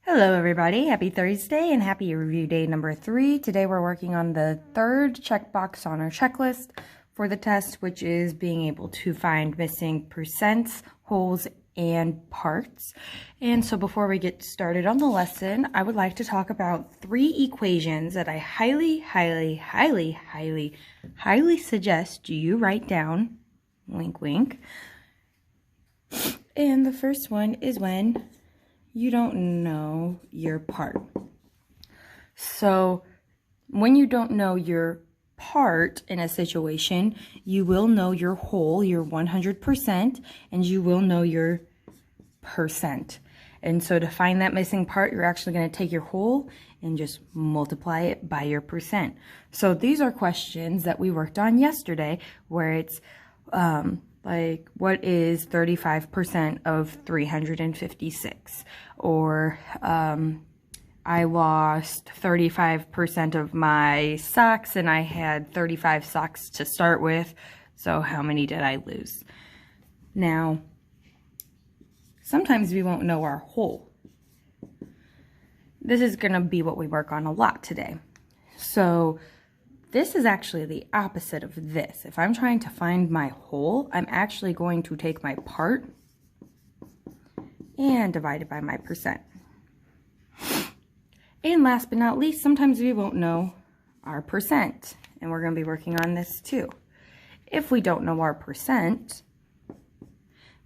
Hello everybody, happy Thursday and happy review day number 3. Today we're working on the third checkbox on our checklist for the test, which is being able to find missing percents, wholes, and parts. And so before we get started on the lesson, I would like to talk about 3 equations that I highly suggest you write down. Wink, wink. And the first one is when you don't know your part. So when you don't know your part in a situation, you will know your whole, your 100%, and you will know your percent. And so to find that missing part, you're actually going to take your whole and just multiply it by your percent. So these are questions that we worked on yesterday, where it's like, what is 35% of 356? Or I lost 35% of my socks and I had 35 socks to start with, so how many did I lose? Now, sometimes we won't know our whole. This is going to be what we work on a lot today. So this is actually the opposite of this. If I'm trying to find my whole, I'm actually going to take my part and divide it by my percent. And last but not least, sometimes we won't know our percent, and we're going to be working on this too. If we don't know our percent,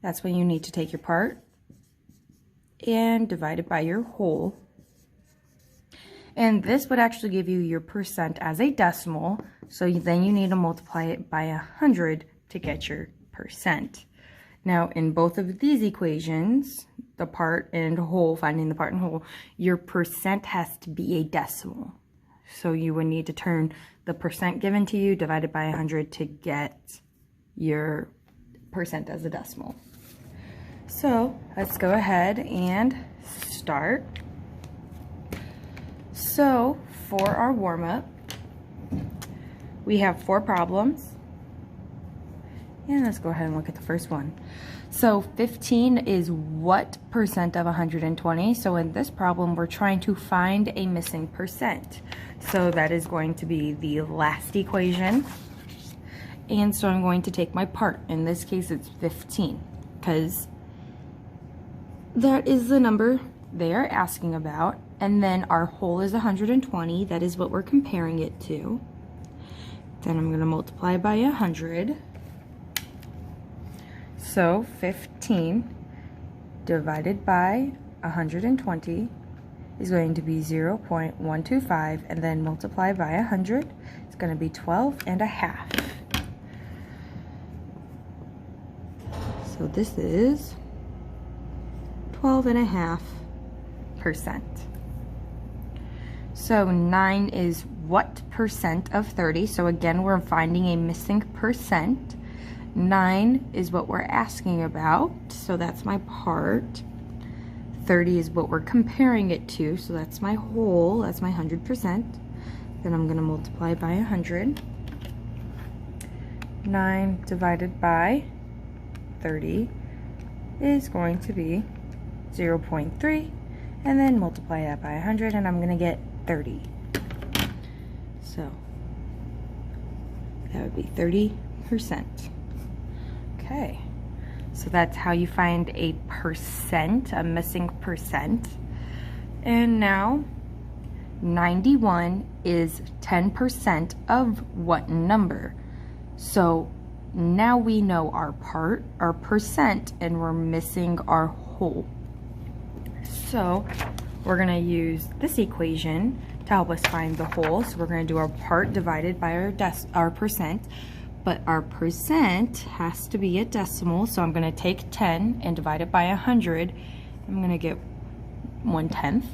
that's when you need to take your part and divide it by your whole. And this would actually give you your percent as a decimal, so then you need to multiply it by 100 to get your percent. Now, in both of these equations, the part and whole, finding the part and whole, your percent has to be a decimal. So you would need to turn the percent given to you divided by 100 to get your percent as a decimal. So let's go ahead and start. So for our warm-up, we have 4 problems. And let's go ahead and look at the first one. So 15 is what percent of 120? So in this problem, we're trying to find a missing percent. So that is going to be the last equation. And so I'm going to take my part. In this case, it's 15, because that is the number they are asking about. And then our whole is 120. That is what we're comparing it to. Then I'm going to multiply by 100. So 15 divided by 120 is going to be 0.125, and then multiply by 100, it's going to be 12.5. So this is 12.5%. So 9 is what percent of 30? So again, we're finding a missing percent. 9 is what we're asking about, so that's my part. 30 is what we're comparing it to, so that's my whole, that's my 100%. Then I'm going to multiply by 100. 9 divided by 30 is going to be 0.3, and then multiply that by 100, and I'm going to get 30. So that would be 30%. Okay, so that's how you find a percent, a missing percent. And now 91 is 10% of what number? So now we know our part, our percent, and we're missing our whole. So we're going to use this equation to help us find the whole. So we're going to do our part divided by our percent. But our percent has to be a decimal, so I'm going to take 10 and divide it by 100. I'm going to get 1/10.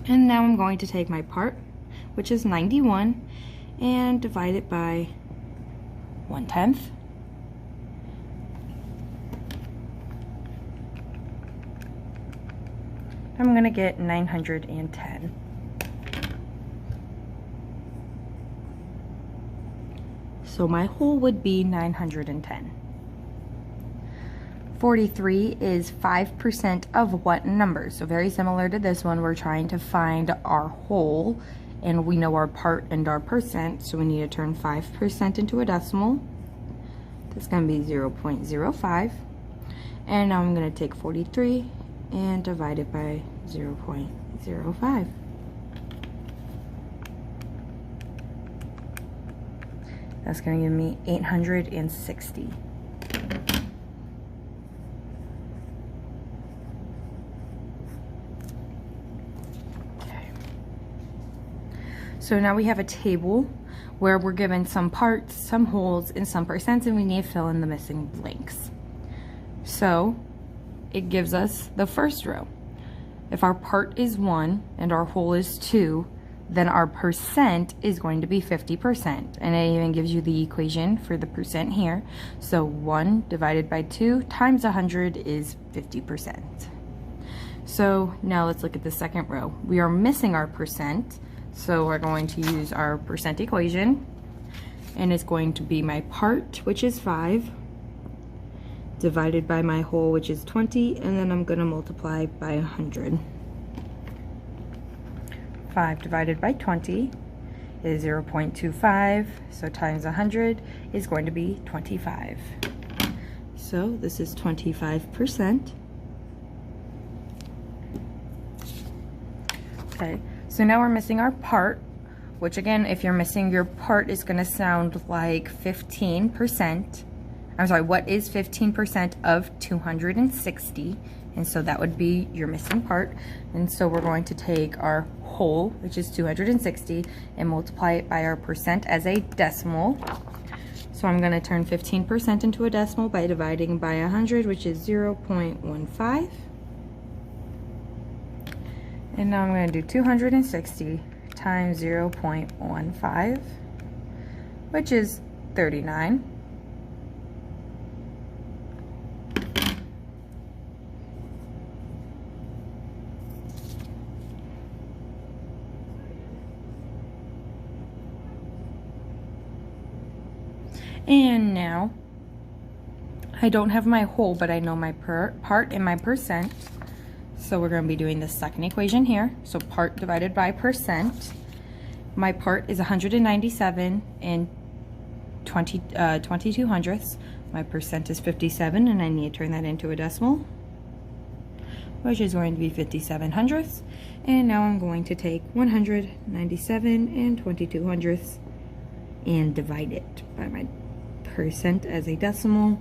And now I'm going to take my part, which is 91, and divide it by 1/10. I'm going to get 910. So my whole would be 910. 43 is 5% of what number? So very similar to this one, we're trying to find our whole, and we know our part and our percent, so we need to turn 5% into a decimal. That's going to be 0.05. And now I'm going to take 43 and divide it by 0.05. That's going to give me 860. Okay. So now we have a table where we're given some parts, some wholes, and some percents, and we need to fill in the missing blanks. So it gives us the first row. If our part is 1 and our whole is 2, then our percent is going to be 50%. And it even gives you the equation for the percent here. So 1 divided by 2 times 100 is 50%. So now let's look at the second row. We are missing our percent, so we're going to use our percent equation. And it's going to be my part, which is 5, divided by my whole, which is 20, and then I'm going to multiply by 100. 5 divided by 20 is 0.25, so times 100 is going to be 25. So this is 25%. Okay, so now we're missing our part, which again, if you're missing your part, is going to sound like 15%. I'm sorry, what is 15% of 260? And so that would be your missing part. And so we're going to take our whole, which is 260, and multiply it by our percent as a decimal. So I'm going to turn 15% into a decimal by dividing by 100, which is 0.15. And now I'm going to do 260 times 0.15, which is 39. And now, I don't have my whole, but I know my part and my percent. So we're going to be doing the second equation here. So part divided by percent. My part is 197 and 22 hundredths. My percent is 57, and I need to turn that into a decimal, which is going to be 57 hundredths. And now I'm going to take 197 and 22 hundredths and divide it by my percent as a decimal.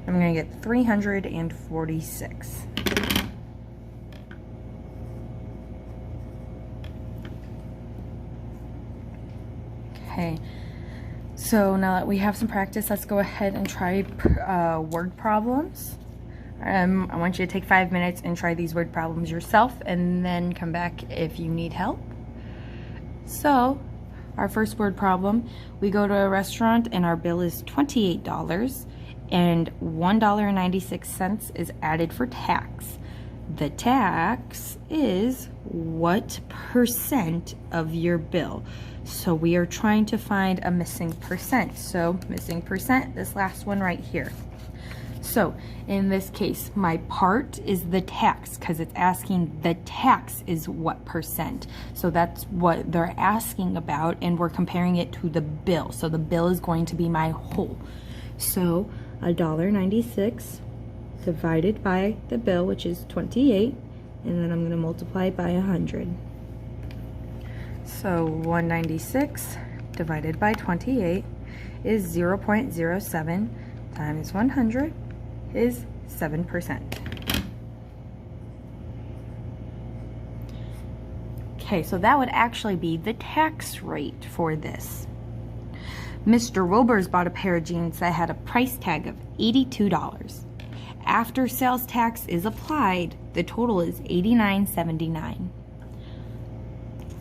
I'm going to get 346. Okay, so now that we have some practice, let's go ahead and try word problems. I want you to take 5 minutes and try these word problems yourself, and then come back if you need help. So, our first word problem, we go to a restaurant and our bill is $28 and $1.96 is added for tax. The tax is what percent of your bill? So we are trying to find a missing percent. So missing percent, this last one right here. So in this case, my part is the tax because it's asking the tax is what percent. So that's what they're asking about, and we're comparing it to the bill. So the bill is going to be my whole. So $1.96 divided by the bill, which is 28, and then I'm going to multiply by 100. So 196 divided by 28 is 0.07 times 100 is 7%. Okay, so that would actually be the tax rate for this. Mr. Wilbers bought a pair of jeans that had a price tag of $82. After sales tax is applied, the total is $89.79.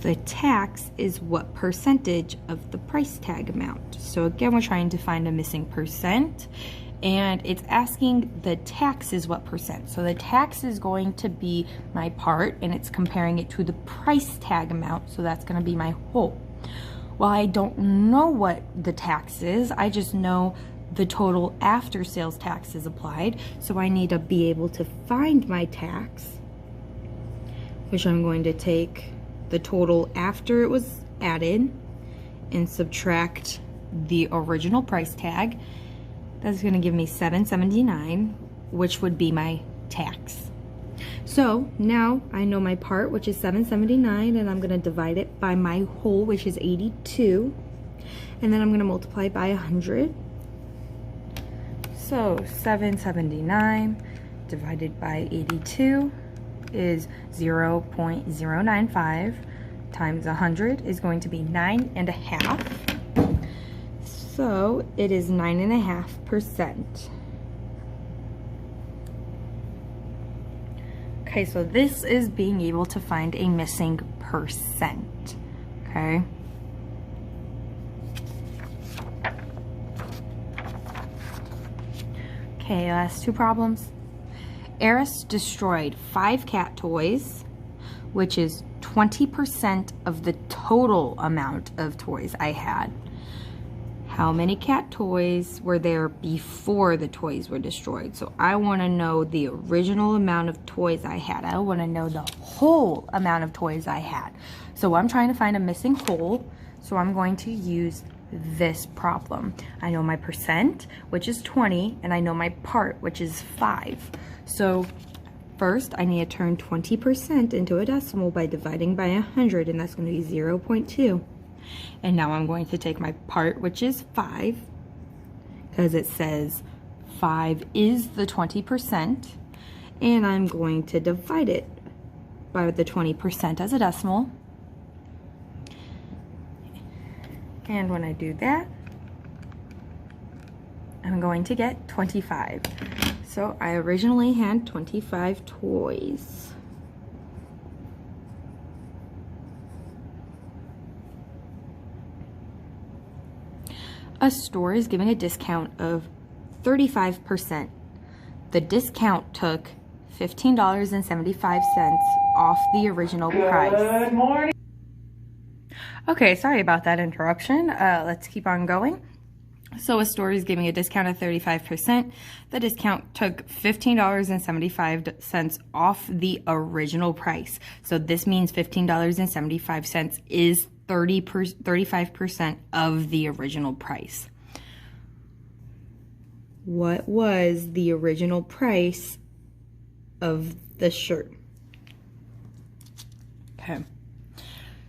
The tax is what percentage of the price tag amount. So again, we're trying to find a missing percent, and it's asking the tax is what percent. So the tax is going to be my part, and it's comparing it to the price tag amount, so that's going to be my whole. Well, I don't know what the tax is, I just know the total after sales tax is applied, so I need to be able to find my tax, which I'm going to take the total after it was added and subtract the original price tag. That's going to give me $7.79, which would be my tax. So now I know my part, which is $7.79, and I'm going to divide it by my whole, which is 82, and then I'm going to multiply by 100. So $7.79 divided by 82 is 0.095 times 100 is going to be 9.5. So it is 9.5%. Okay, so this is being able to find a missing percent. Okay. Okay, last two problems. Eris destroyed 5 cat toys, which is 20% of the total amount of toys I had. How many cat toys were there before the toys were destroyed? So I want to know the original amount of toys I had. I want to know the whole amount of toys I had. So I'm trying to find a missing whole, so I'm going to use this problem. I know my percent, which is 20, and I know my part, which is 5. So first I need to turn 20% into a decimal by dividing by 100, and that's going to be 0.2. And now I'm going to take my part, which is 5, because it says 5 is the 20%, and I'm going to divide it by the 20% as a decimal. And when I do that, I'm going to get 25. So I originally had 25 toys. A store is giving a discount of 35%. The discount took $15.75 off the original price. Good morning. Okay, sorry about that interruption. Let's keep on going. So a store is giving a discount of 35%. The discount took $15.75 off the original price. So this means $15.75 is 35% of the original price. What was the original price of the shirt? Okay.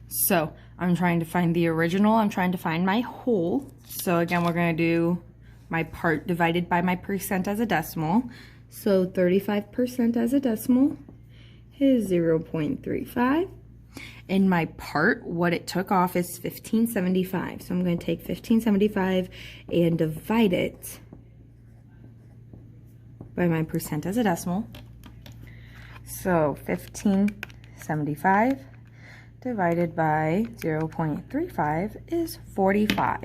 So I'm trying to find the original. I'm trying to find my whole. So again, we're going to do my part divided by my percent as a decimal. So 35% as a decimal is 0.35. And my part, what it took off is $15.75. So I'm going to take $15.75 and divide it by my percent as a decimal. So $15.75 divided by 0.35 is 45.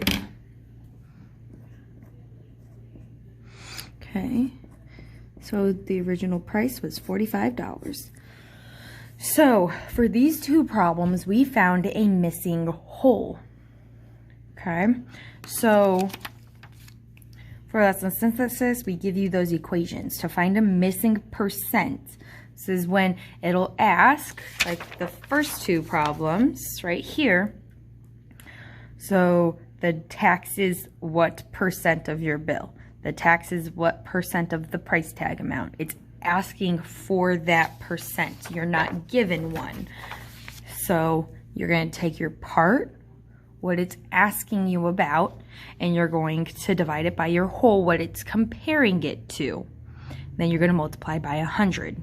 Okay, so the original price was $45. So for these two problems, we found a missing whole. Okay, so for lesson synthesis, we give you those equations to find a missing percent. This is when it'll ask, like the first two problems right here. So the tax is what percent of your bill. The tax is what percent of the price tag amount. It's asking for that percent. You're not given one. So you're going to take your part, what it's asking you about, and you're going to divide it by your whole, what it's comparing it to. Then you're going to multiply by 100.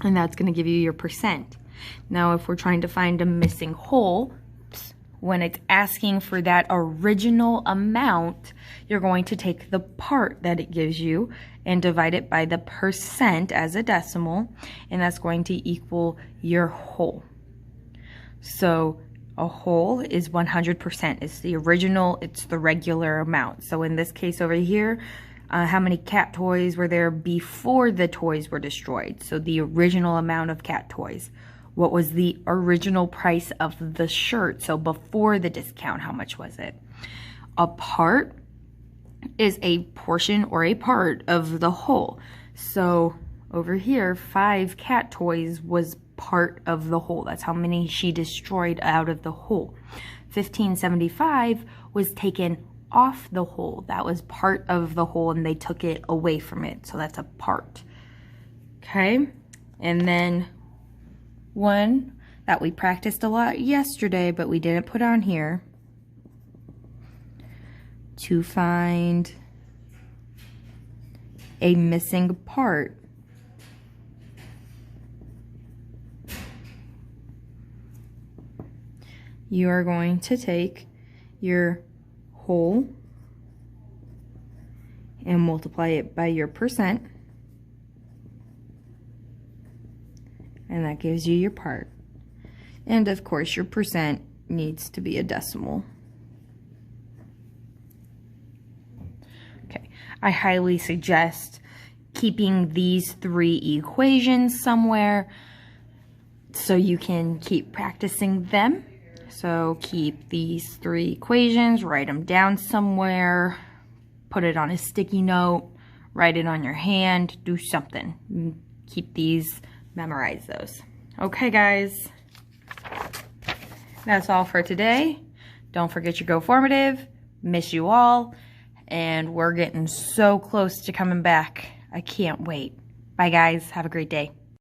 And that's going to give you your percent. Now, if we're trying to find a missing whole, when it's asking for that original amount, you're going to take the part that it gives you and divide it by the percent as a decimal, and that's going to equal your whole. So a whole is 100%. It's the original, it's the regular amount. So in this case over here, How many cat toys were there before the toys were destroyed? So the original amount of cat toys. What was the original price of the shirt? So before the discount, how much was it? A part is a portion or a part of the whole. So over here, 5 cat toys was part of the whole. That's how many she destroyed out of the whole. 1575 was taken off the whole. That was part of the whole and they took it away from it. So that's a part. Okay. And then one that we practiced a lot yesterday, but we didn't put on here. To find a missing part. You are going to take your whole and multiply it by your percent, and that gives you your part. And of course your percent needs to be a decimal. Okay, I highly suggest keeping these 3 equations somewhere so you can keep practicing them. So keep these 3 equations, write them down somewhere, put it on a sticky note, write it on your hand, do something. Keep these, memorize those. Okay, guys, that's all for today. Don't forget your Go Formative. Miss you all, and we're getting so close to coming back. I can't wait. Bye, guys. Have a great day.